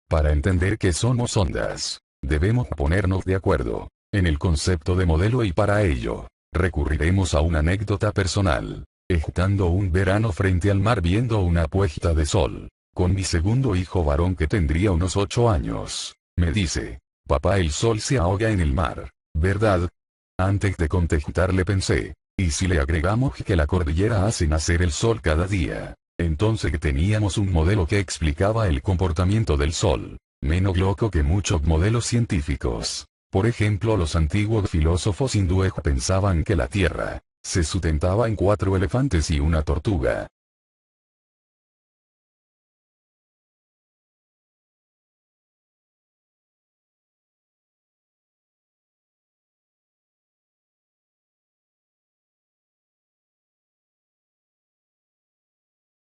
Para entender que somos ondas, debemos ponernos de acuerdo en el concepto de modelo y para ello, recurriremos a una anécdota personal. Estando un verano frente al mar viendo una puesta de sol, con mi segundo hijo varón que tendría unos 8 años, me dice, papá, el sol se ahoga en el mar, ¿verdad? Antes de contestarle pensé, ¿y si le agregamos que la cordillera hace nacer el sol cada día? Entonces teníamos un modelo que explicaba el comportamiento del sol, menos loco que muchos modelos científicos. Por ejemplo, los antiguos filósofos hindúes pensaban que la Tierra se sustentaba en 4 elefantes y una tortuga.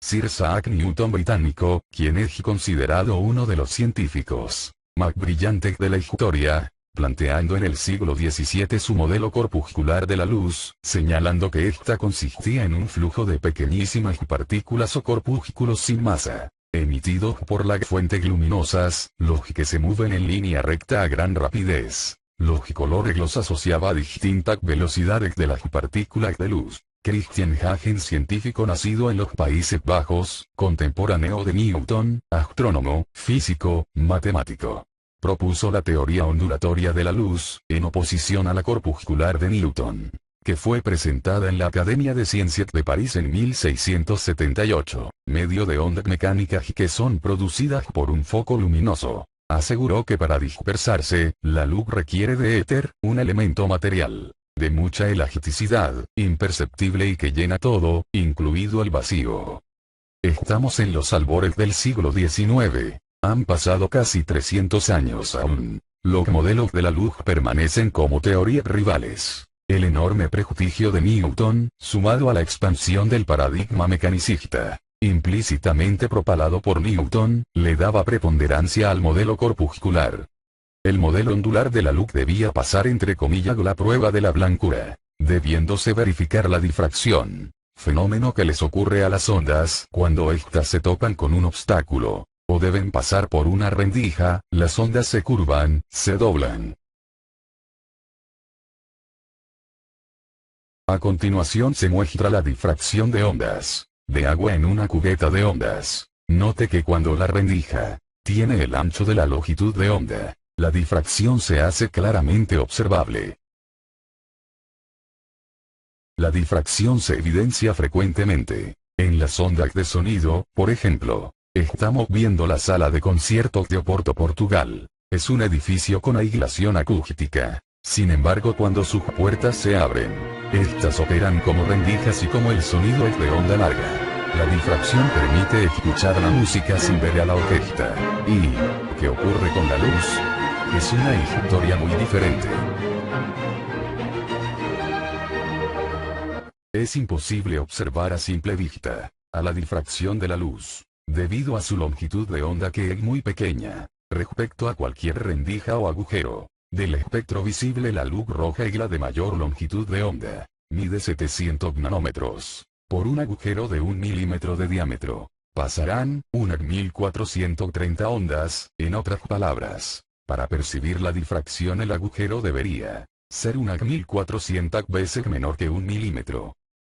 Sir Isaac Newton británico, quien es considerado uno de los científicos más brillantes de la historia, planteando en el siglo XVII su modelo corpuscular de la luz, señalando que ésta consistía en un flujo de pequeñísimas partículas o corpúsculos sin masa, emitidos por las fuentes luminosas, los que se mueven en línea recta a gran rapidez. Los colores los asociaba a distintas velocidades de las partículas de luz. Christian Huygens, científico nacido en los Países Bajos, contemporáneo de Newton, astrónomo, físico, matemático, propuso la teoría ondulatoria de la luz, en oposición a la corpuscular de Newton, que fue presentada en la Academia de Ciencias de París en 1678, medio de ondas mecánicas que son producidas por un foco luminoso. Aseguró que para dispersarse, la luz requiere de éter, un elemento material de mucha elasticidad, imperceptible y que llena todo, incluido el vacío. Estamos en los albores del siglo XIX. Han pasado casi 300 años aún. Los modelos de la luz permanecen como teorías rivales. El enorme prestigio de Newton, sumado a la expansión del paradigma mecanicista, implícitamente propalado por Newton, le daba preponderancia al modelo corpuscular. El modelo ondular de la luz debía pasar entre comillas la prueba de la blancura, debiéndose verificar la difracción, fenómeno que les ocurre a las ondas cuando éstas se topan con un obstáculo, o deben pasar por una rendija, las ondas se curvan, se doblan. A continuación se muestra la difracción de ondas, de agua en una cubeta de ondas. Note que cuando la rendija tiene el ancho de la longitud de onda, la difracción se hace claramente observable. La difracción se evidencia frecuentemente en las ondas de sonido, por ejemplo. Estamos viendo la sala de conciertos de Oporto, Portugal. Es un edificio con aislación acústica. Sin embargo, cuando sus puertas se abren, estas operan como rendijas y como el sonido es de onda larga, la difracción permite escuchar la música sin ver a la orquesta. ¿Y qué ocurre con la luz? Es una historia muy diferente. Es imposible observar a simple vista a la difracción de la luz, debido a su longitud de onda que es muy pequeña, respecto a cualquier rendija o agujero. Del espectro visible, la luz roja es la de mayor longitud de onda, mide 700 nanómetros, por un agujero de 1 milímetro de diámetro. Pasarán unas 1430 ondas, en otras palabras. Para percibir la difracción el agujero debería ser unas 1400 veces menor que 1 milímetro.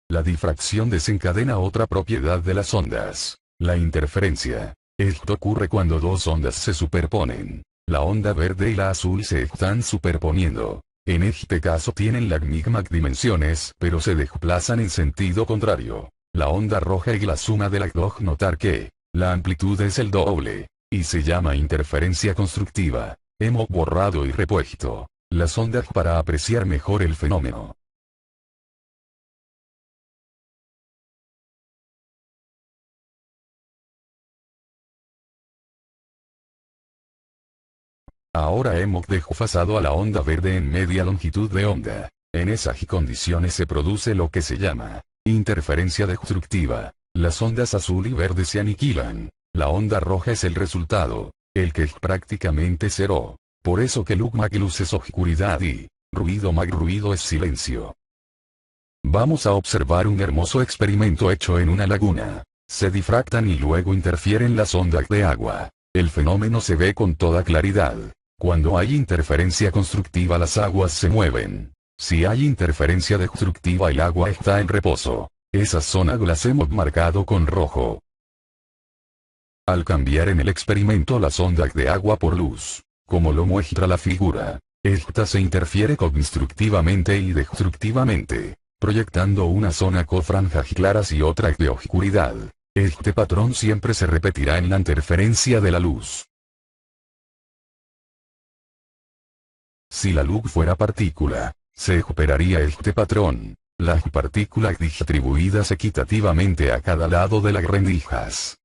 La difracción desencadena otra propiedad de las ondas, la interferencia. Esto ocurre cuando dos ondas se superponen. La onda verde y la azul se están superponiendo. En este caso tienen las mismas dimensiones, pero se desplazan en sentido contrario. La onda roja y la suma de las dos. Notar que la amplitud es el doble, y se llama interferencia constructiva. Hemos borrado y repuesto las ondas para apreciar mejor el fenómeno. Ahora hemos desfasado a la onda verde en media longitud de onda. En esas condiciones se produce lo que se llama interferencia destructiva. Las ondas azul y verde se aniquilan. La onda roja es el resultado, el que es prácticamente cero. Por eso que luz más luz es oscuridad y ruido más ruido es silencio. Vamos a observar un hermoso experimento hecho en una laguna. Se difractan y luego interfieren las ondas de agua. El fenómeno se ve con toda claridad. Cuando hay interferencia constructiva las aguas se mueven. Si hay interferencia destructiva el agua está en reposo. Esa zona las hemos marcado con rojo. Al cambiar en el experimento las ondas de agua por luz, como lo muestra la figura, esta se interfiere constructivamente y destructivamente, proyectando una zona con franjas claras y otra de oscuridad. Este patrón siempre se repetirá en la interferencia de la luz. Si la luz fuera partícula, se operaría este patrón. Las partículas distribuidas equitativamente a cada lado de las rendijas.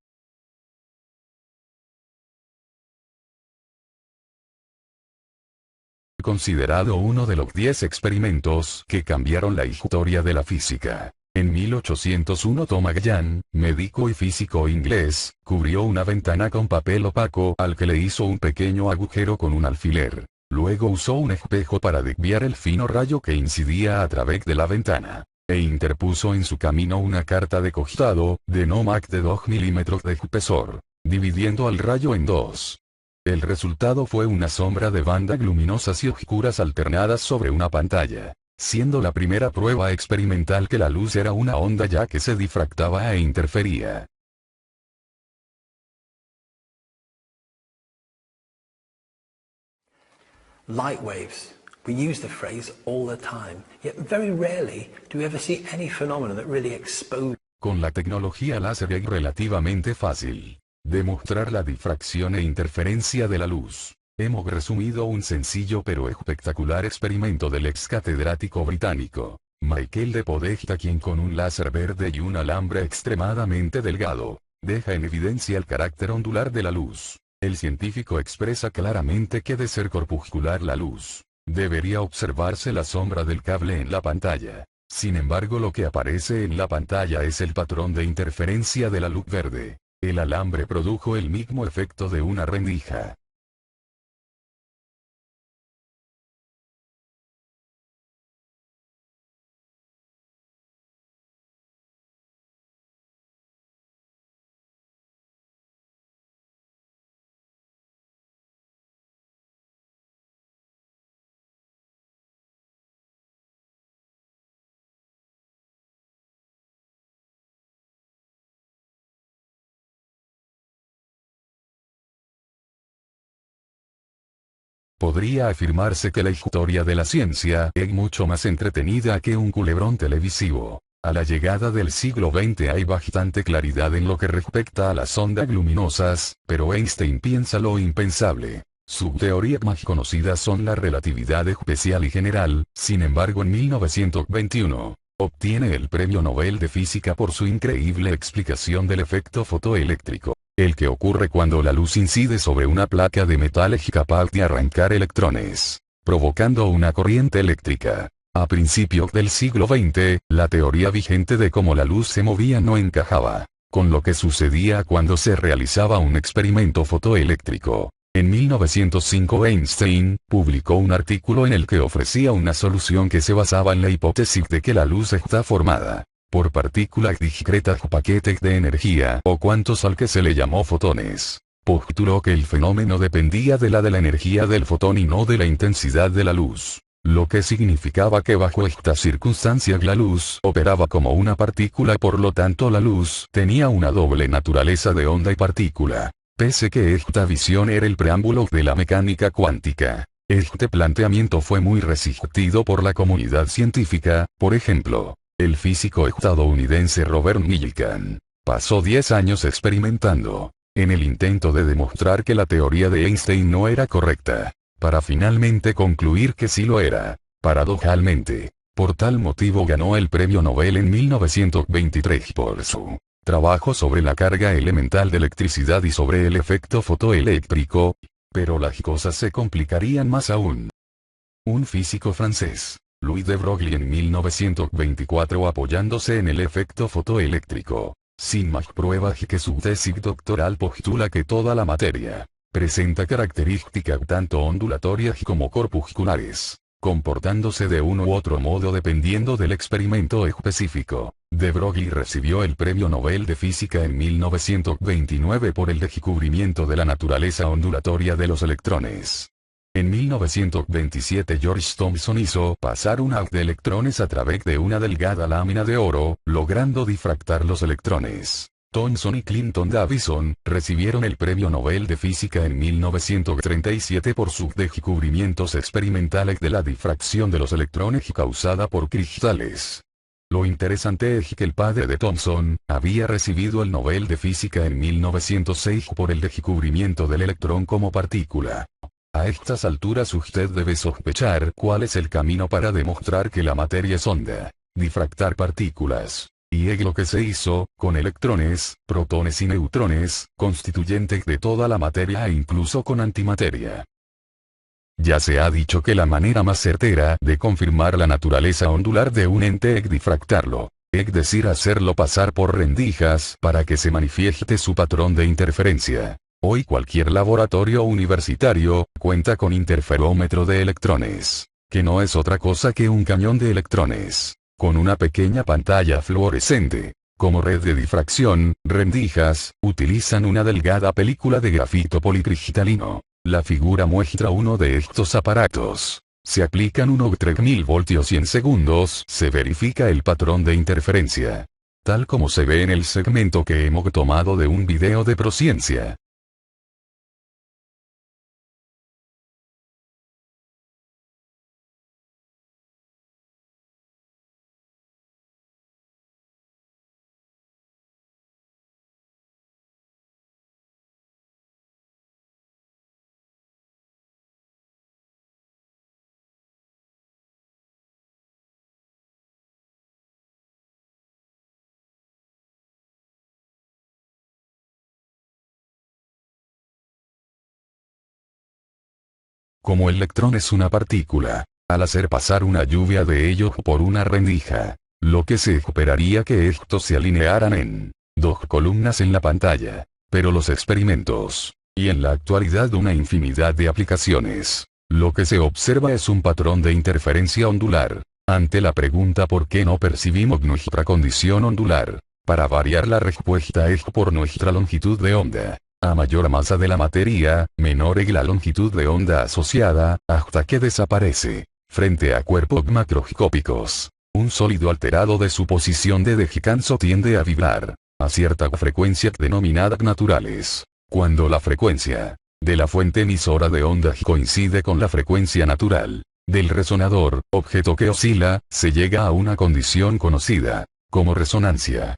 Considerado uno de los 10 experimentos que cambiaron la historia de la física. En 1801 Thomas Young, médico y físico inglés, cubrió una ventana con papel opaco al que le hizo un pequeño agujero con un alfiler. Luego usó un espejo para desviar el fino rayo que incidía a través de la ventana, e interpuso en su camino una carta de costado, de no más de 2 milímetros de espesor, dividiendo al rayo en dos. El resultado fue una sombra de bandas luminosas y oscuras alternadas sobre una pantalla, siendo la primera prueba experimental que la luz era una onda ya que se difractaba e interfería. Light waves. We use the phrase all the time, yet very rarely do we ever see any phenomenon that really exposes. Con la tecnología láser es relativamente fácil demostrar la difracción e interferencia de la luz. Hemos resumido un sencillo pero espectacular experimento del ex catedrático británico, Michael de Podesta, quien con un láser verde y un alambre extremadamente delgado, deja en evidencia el carácter ondular de la luz. El científico expresa claramente que de ser corpuscular la luz, debería observarse la sombra del cable en la pantalla. Sin embargo, lo que aparece en la pantalla es el patrón de interferencia de la luz verde. El alambre produjo el mismo efecto de una rendija. Podría afirmarse que la historia de la ciencia es mucho más entretenida que un culebrón televisivo. A la llegada del siglo XX hay bastante claridad en lo que respecta a las ondas luminosas, pero Einstein piensa lo impensable. Sus teorías más conocidas son la relatividad especial y general. Sin embargo, en 1921, obtiene el Premio Nobel de Física por su increíble explicación del efecto fotoeléctrico, el que ocurre cuando la luz incide sobre una placa de metal es capaz de arrancar electrones, provocando una corriente eléctrica. A principios del siglo XX, la teoría vigente de cómo la luz se movía no encajaba con lo que sucedía cuando se realizaba un experimento fotoeléctrico. En 1905 Einstein publicó un artículo en el que ofrecía una solución que se basaba en la hipótesis de que la luz está formada por partículas discretas o paquetes de energía o cuantos al que se le llamó fotones. Postuló que el fenómeno dependía de la energía del fotón y no de la intensidad de la luz, lo que significaba que bajo estas circunstancias la luz operaba como una partícula, por lo tanto la luz tenía una doble naturaleza de onda y partícula. Pese que esta visión era el preámbulo de la mecánica cuántica, este planteamiento fue muy resistido por la comunidad científica. Por ejemplo, el físico estadounidense Robert Millikan pasó 10 años experimentando en el intento de demostrar que la teoría de Einstein no era correcta, para finalmente concluir que sí lo era. Paradojalmente, por tal motivo ganó el Premio Nobel en 1923 por su trabajo sobre la carga elemental de electricidad y sobre el efecto fotoeléctrico. Pero las cosas se complicarían más aún. Un físico francés, Louis de Broglie, en 1924, apoyándose en el efecto fotoeléctrico, sin más pruebas que su tesis doctoral, postula que toda la materia presenta características tanto ondulatorias como corpusculares. comportándose de uno u otro modo dependiendo del experimento específico. De Broglie recibió el Premio Nobel de Física en 1929 por el descubrimiento de la naturaleza ondulatoria de los electrones. En 1927 George Thomson hizo pasar un haz de electrones a través de una delgada lámina de oro, logrando difractar los electrones. Thomson y Clinton Davisson recibieron el Premio Nobel de Física en 1937 por sus descubrimientos experimentales de la difracción de los electrones causada por cristales. Lo interesante es que el padre de Thomson había recibido el Nobel de Física en 1906 por el descubrimiento del electrón como partícula. A estas alturas usted debe sospechar cuál es el camino para demostrar que la materia es onda, difractar partículas. Y es lo que se hizo, con electrones, protones y neutrones, constituyentes de toda la materia e incluso con antimateria. Ya se ha dicho que la manera más certera de confirmar la naturaleza ondular de un ente es difractarlo, es decir hacerlo pasar por rendijas para que se manifieste su patrón de interferencia. Hoy cualquier laboratorio universitario cuenta con interferómetro de electrones, que no es otra cosa que un cañón de electrones, con una pequeña pantalla fluorescente. Como red de difracción, rendijas, utilizan una delgada película de grafito policristalino. La figura muestra uno de estos aparatos. Se aplican unos 3000 voltios y en segundos se verifica el patrón de interferencia. Tal como se ve en el segmento que hemos tomado de un video de Prociencia. Como el electrón es una partícula, al hacer pasar una lluvia de ellos por una rendija, lo que se esperaría que estos se alinearan en dos columnas en la pantalla. Pero los experimentos, y en la actualidad una infinidad de aplicaciones, lo que se observa es un patrón de interferencia ondular. Ante la pregunta ¿por qué no percibimos nuestra condición ondular? Para variar la respuesta es por nuestra longitud de onda. A mayor masa de la materia, menor es la longitud de onda asociada, hasta que desaparece. Frente a cuerpos macroscópicos, un sólido alterado de su posición de descanso tiende a vibrar a cierta frecuencia denominada naturales. Cuando la frecuencia de la fuente emisora de ondas coincide con la frecuencia natural del resonador, objeto que oscila, se llega a una condición conocida como resonancia.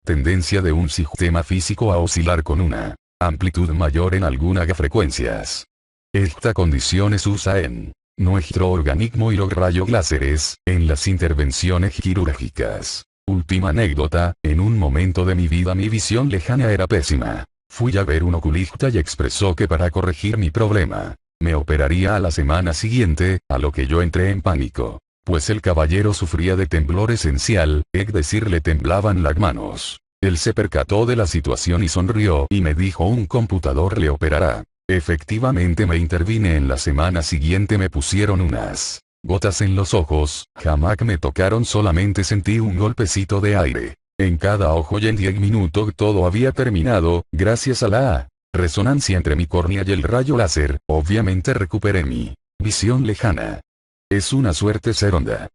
Tendencia de un sistema físico a oscilar con una amplitud mayor en algunas frecuencias. Esta condición se usa en nuestro organismo y los rayos láseres, en las intervenciones quirúrgicas. Última anécdota, en un momento de mi vida mi visión lejana era pésima. Fui a ver un oculista y expresó que para corregir mi problema, me operaría a la semana siguiente, a lo que yo entré en pánico. Pues el caballero sufría de temblor esencial, es decir le temblaban las manos. Él se percató de la situación y sonrió y me dijo un computador le operará. Efectivamente me intervine en la semana siguiente me pusieron unas gotas en los ojos, jamás me tocaron solamente sentí un golpecito de aire en cada ojo y en 10 minutos todo había terminado, gracias a la resonancia entre mi córnea y el rayo láser, obviamente recuperé mi visión lejana. Es una suerte ser onda.